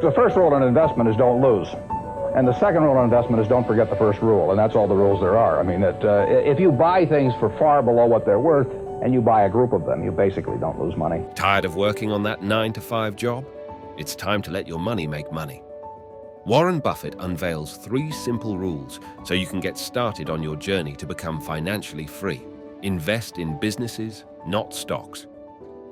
The first rule in investment is don't lose. And the second rule in investment is don't forget the first rule, and that's all the rules there are. I mean, if you buy things for far below what they're worth, and you buy a group of them, you basically don't lose money. Tired of working on that 9-to-5 job? It's time to let your money make money. Warren Buffett unveils 3 simple rules so you can get started on your journey to become financially free. Invest in businesses, not stocks.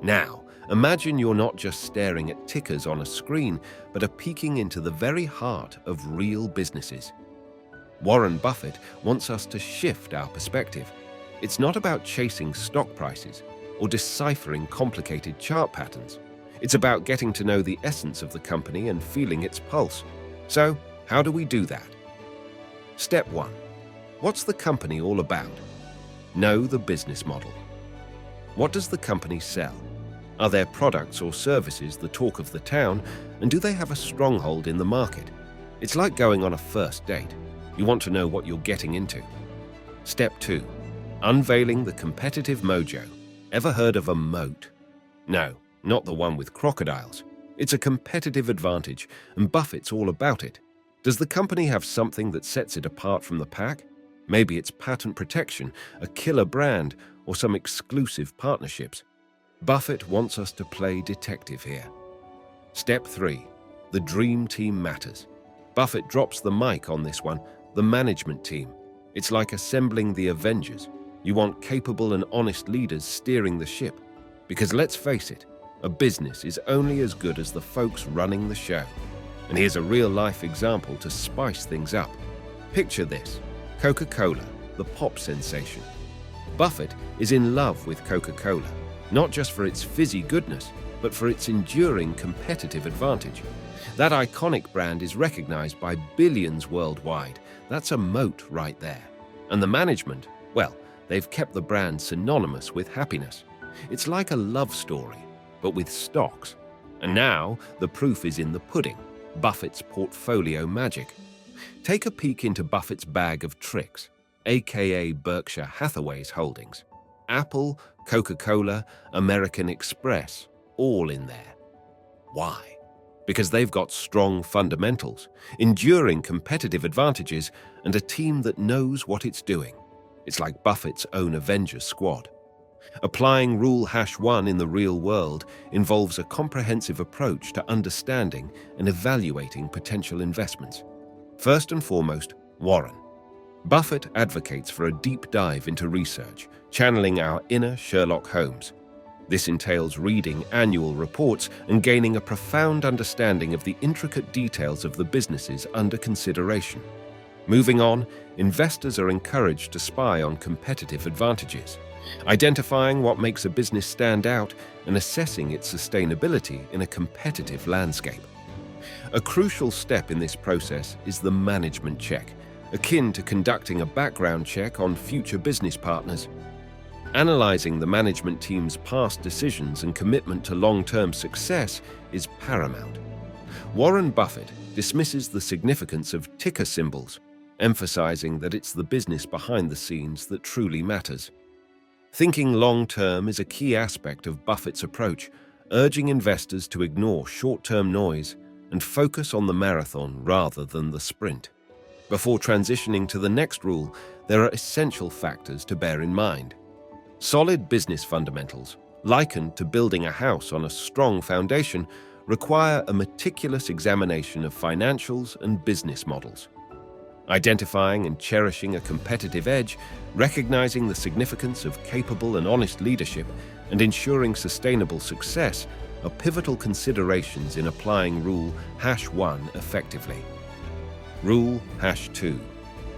Now, imagine you're not just staring at tickers on a screen, but are peeking into the very heart of real businesses. Warren Buffett wants us to shift our perspective. It's not about chasing stock prices or deciphering complicated chart patterns. It's about getting to know the essence of the company and feeling its pulse. So, how do we do that? Step 1. What's the company all about? Know the business model. What does the company sell? Are their products or services the talk of the town, and do they have a stronghold in the market? It's like going on a first date. You want to know what you're getting into. Step 2. Unveiling the competitive mojo. Ever heard of a moat? No, not the one with crocodiles. It's a competitive advantage, and Buffett's all about it. Does the company have something that sets it apart from the pack? Maybe it's patent protection, a killer brand, or some exclusive partnerships. Buffett wants us to play detective here. Step 3. The dream team matters. Buffett drops the mic on this one, the management team. It's like assembling the Avengers. You want capable and honest leaders steering the ship. Because let's face it, a business is only as good as the folks running the show. And here's a real-life example to spice things up. Picture this: Coca-Cola, the pop sensation. Buffett is in love with Coca-Cola, not just for its fizzy goodness, but for its enduring competitive advantage. That iconic brand is recognized by billions worldwide. That's a moat right there. And the management, well, they've kept the brand synonymous with happiness. It's like a love story, but with stocks. And now, the proof is in the pudding: Buffett's portfolio magic. Take a peek into Buffett's bag of tricks, aka Berkshire Hathaway's holdings. Apple, Coca-Cola, American Express, all in there. Why? Because they've got strong fundamentals, enduring competitive advantages, and a team that knows what it's doing. It's like Buffett's own Avengers squad. Applying Rule #1 in the real world involves a comprehensive approach to understanding and evaluating potential investments. First and foremost, Warren. Buffett advocates for a deep dive into research, channeling our inner Sherlock Holmes. This entails reading annual reports and gaining a profound understanding of the intricate details of the businesses under consideration. Moving on, investors are encouraged to spy on competitive advantages, identifying what makes a business stand out and assessing its sustainability in a competitive landscape. A crucial step in this process is the management check, akin to conducting a background check on future business partners. Analyzing the management team's past decisions and commitment to long-term success is paramount. Warren Buffett dismisses the significance of ticker symbols, emphasizing that it's the business behind the scenes that truly matters. Thinking long-term is a key aspect of Buffett's approach, urging investors to ignore short-term noise and focus on the marathon rather than the sprint. Before transitioning to the next rule, there are essential factors to bear in mind. Solid business fundamentals, likened to building a house on a strong foundation, require a meticulous examination of financials and business models. Identifying and cherishing a competitive edge, recognizing the significance of capable and honest leadership, and ensuring sustainable success are pivotal considerations in applying Rule #1 effectively. Rule #2.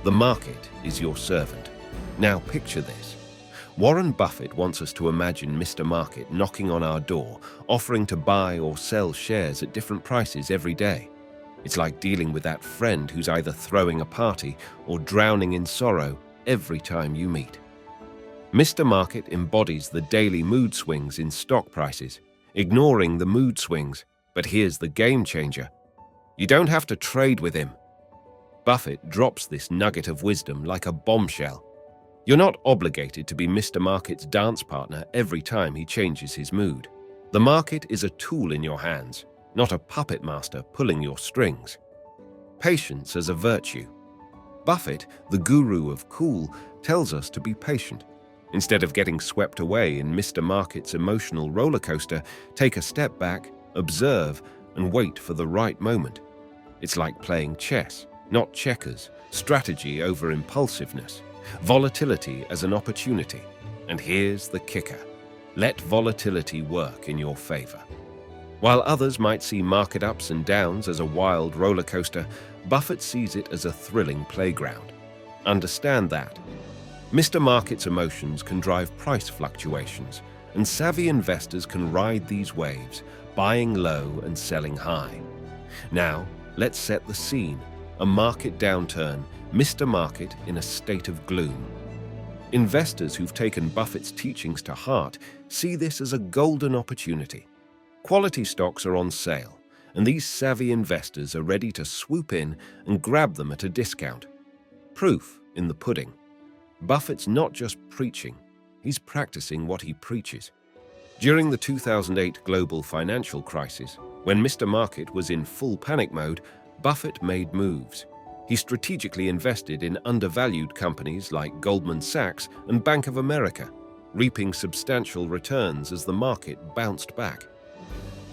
The market is your servant. Now picture this. Warren Buffett wants us to imagine Mr. Market knocking on our door, offering to buy or sell shares at different prices every day. It's like dealing with that friend who's either throwing a party or drowning in sorrow every time you meet. Mr. Market embodies the daily mood swings in stock prices, ignoring the mood swings. But here's the game changer. You don't have to trade with him. Buffett drops this nugget of wisdom like a bombshell. You're not obligated to be Mr. Market's dance partner every time he changes his mood. The market is a tool in your hands, not a puppet master pulling your strings. Patience as a virtue. Buffett, the guru of cool, tells us to be patient. Instead of getting swept away in Mr. Market's emotional roller coaster, take a step back, observe, and wait for the right moment. It's like playing chess, not checkers, strategy over impulsiveness, volatility as an opportunity. And here's the kicker. Let volatility work in your favor. While others might see market ups and downs as a wild roller coaster, Buffett sees it as a thrilling playground. Understand that. Mr. Market's emotions can drive price fluctuations, and savvy investors can ride these waves, buying low and selling high. Now, let's set the scene. A market downturn, Mr. Market in a state of gloom. Investors who've taken Buffett's teachings to heart see this as a golden opportunity. Quality stocks are on sale, and these savvy investors are ready to swoop in and grab them at a discount. Proof in the pudding. Buffett's not just preaching, he's practicing what he preaches. During the 2008 global financial crisis, when Mr. Market was in full panic mode, Buffett made moves. He strategically invested in undervalued companies like Goldman Sachs and Bank of America, reaping substantial returns as the market bounced back.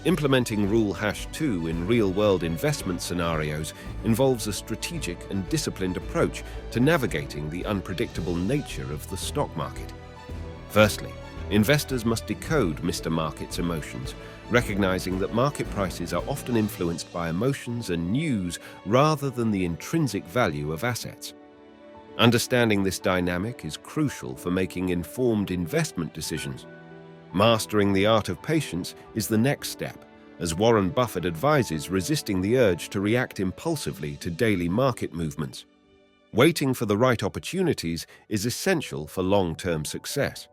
Implementing Rule #2 in real-world investment scenarios involves a strategic and disciplined approach to navigating the unpredictable nature of the stock market. Firstly, investors must decode Mr. Market's emotions, recognizing that market prices are often influenced by emotions and news rather than the intrinsic value of assets. Understanding this dynamic is crucial for making informed investment decisions. Mastering the art of patience is the next step, as Warren Buffett advises resisting the urge to react impulsively to daily market movements. Waiting for the right opportunities is essential for long-term success.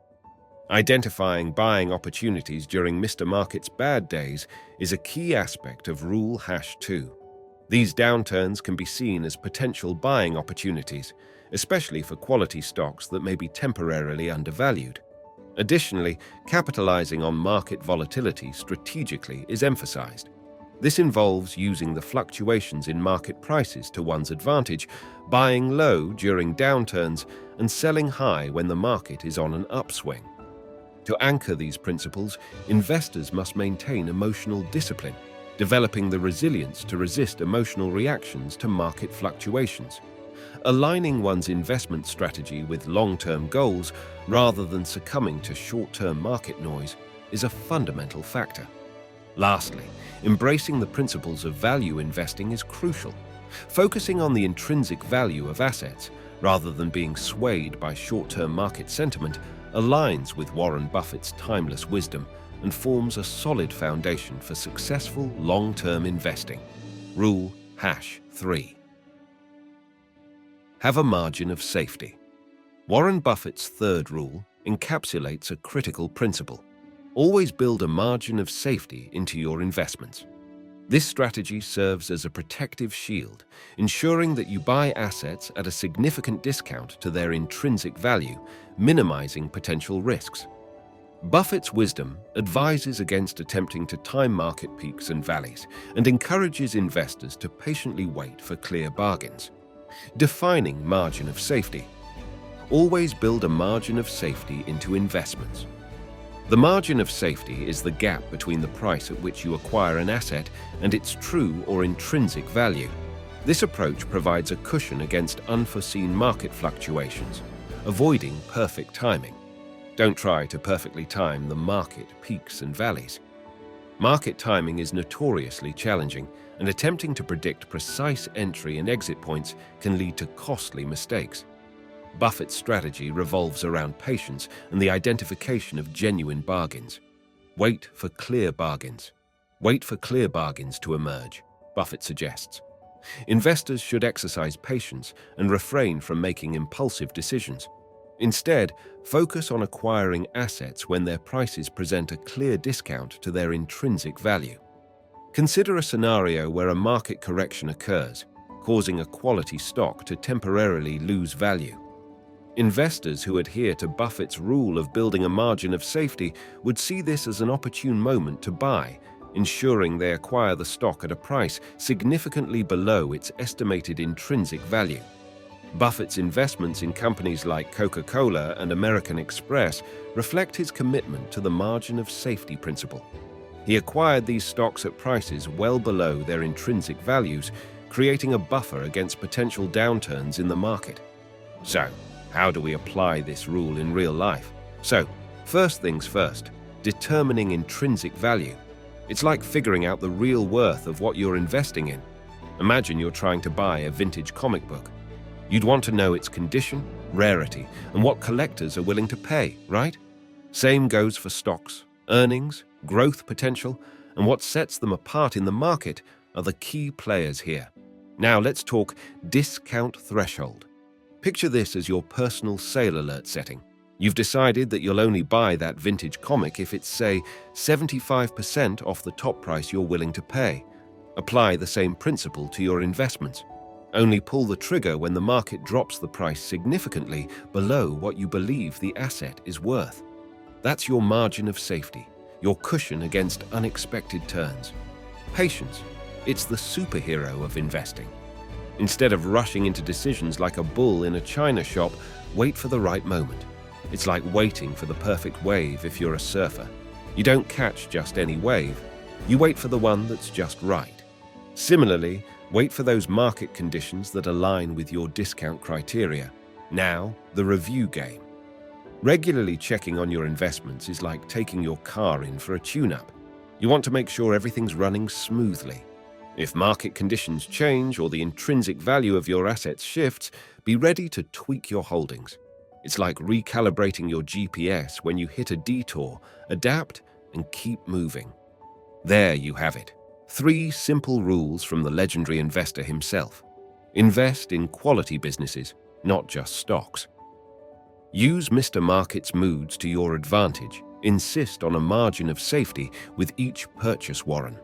Identifying buying opportunities during Mr. Market's bad days is a key aspect of Rule #2. These downturns can be seen as potential buying opportunities, especially for quality stocks that may be temporarily undervalued. Additionally, capitalizing on market volatility strategically is emphasized. This involves using the fluctuations in market prices to one's advantage, buying low during downturns and selling high when the market is on an upswing. To anchor these principles, investors must maintain emotional discipline, developing the resilience to resist emotional reactions to market fluctuations. Aligning one's investment strategy with long-term goals rather than succumbing to short-term market noise is a fundamental factor. Lastly, embracing the principles of value investing is crucial. Focusing on the intrinsic value of assets rather than being swayed by short-term market sentiment aligns with Warren Buffett's timeless wisdom and forms a solid foundation for successful long-term investing. Rule #3. Have a margin of safety. Warren Buffett's third rule encapsulates a critical principle. Always build a margin of safety into your investments. This strategy serves as a protective shield, ensuring that you buy assets at a significant discount to their intrinsic value, minimizing potential risks. Buffett's wisdom advises against attempting to time market peaks and valleys and encourages investors to patiently wait for clear bargains. Defining margin of safety. Always build a margin of safety into investments. The margin of safety is the gap between the price at which you acquire an asset and its true or intrinsic value. This approach provides a cushion against unforeseen market fluctuations, avoiding perfect timing. Don't try to perfectly time the market peaks and valleys. Market timing is notoriously challenging, and attempting to predict precise entry and exit points can lead to costly mistakes. Buffett's strategy revolves around patience and the identification of genuine bargains. Wait for clear bargains. Wait for clear bargains to emerge, Buffett suggests. Investors should exercise patience and refrain from making impulsive decisions. Instead, focus on acquiring assets when their prices present a clear discount to their intrinsic value. Consider a scenario where a market correction occurs, causing a quality stock to temporarily lose value. Investors who adhere to Buffett's rule of building a margin of safety would see this as an opportune moment to buy, ensuring they acquire the stock at a price significantly below its estimated intrinsic value. Buffett's investments in companies like Coca-Cola and American Express reflect his commitment to the margin of safety principle. He acquired these stocks at prices well below their intrinsic values, creating a buffer against potential downturns in the market. So, how do we apply this rule in real life? So, first things first, determining intrinsic value. It's like figuring out the real worth of what you're investing in. Imagine you're trying to buy a vintage comic book. You'd want to know its condition, rarity, and what collectors are willing to pay, right? Same goes for stocks. Earnings, growth potential, and what sets them apart in the market are the key players here. Now let's talk discount threshold. Picture this as your personal sale alert setting. You've decided that you'll only buy that vintage comic if it's, say, 75% off the top price you're willing to pay. Apply the same principle to your investments. Only pull the trigger when the market drops the price significantly below what you believe the asset is worth. That's your margin of safety, your cushion against unexpected turns. Patience, it's the superhero of investing. Instead of rushing into decisions like a bull in a china shop, wait for the right moment. It's like waiting for the perfect wave if you're a surfer. You don't catch just any wave, you wait for the one that's just right. Similarly, wait for those market conditions that align with your discount criteria. Now, the review game. Regularly checking on your investments is like taking your car in for a tune-up. You want to make sure everything's running smoothly. If market conditions change or the intrinsic value of your assets shifts, be ready to tweak your holdings. It's like recalibrating your GPS when you hit a detour, adapt and keep moving. There you have it. 3 simple rules from the legendary investor himself. Invest in quality businesses, not just stocks. Use Mr. Market's moods to your advantage. Insist on a margin of safety with each purchase warrant.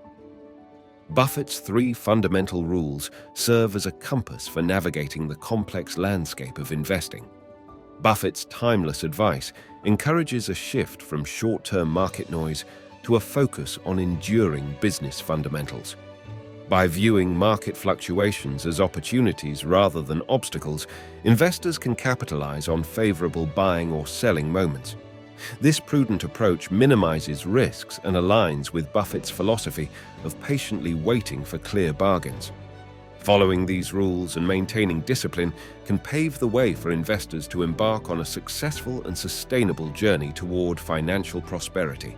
Buffett's 3 fundamental rules serve as a compass for navigating the complex landscape of investing. Buffett's timeless advice encourages a shift from short-term market noise to a focus on enduring business fundamentals. By viewing market fluctuations as opportunities rather than obstacles, investors can capitalize on favorable buying or selling moments. This prudent approach minimizes risks and aligns with Buffett's philosophy of patiently waiting for clear bargains. Following these rules and maintaining discipline can pave the way for investors to embark on a successful and sustainable journey toward financial prosperity.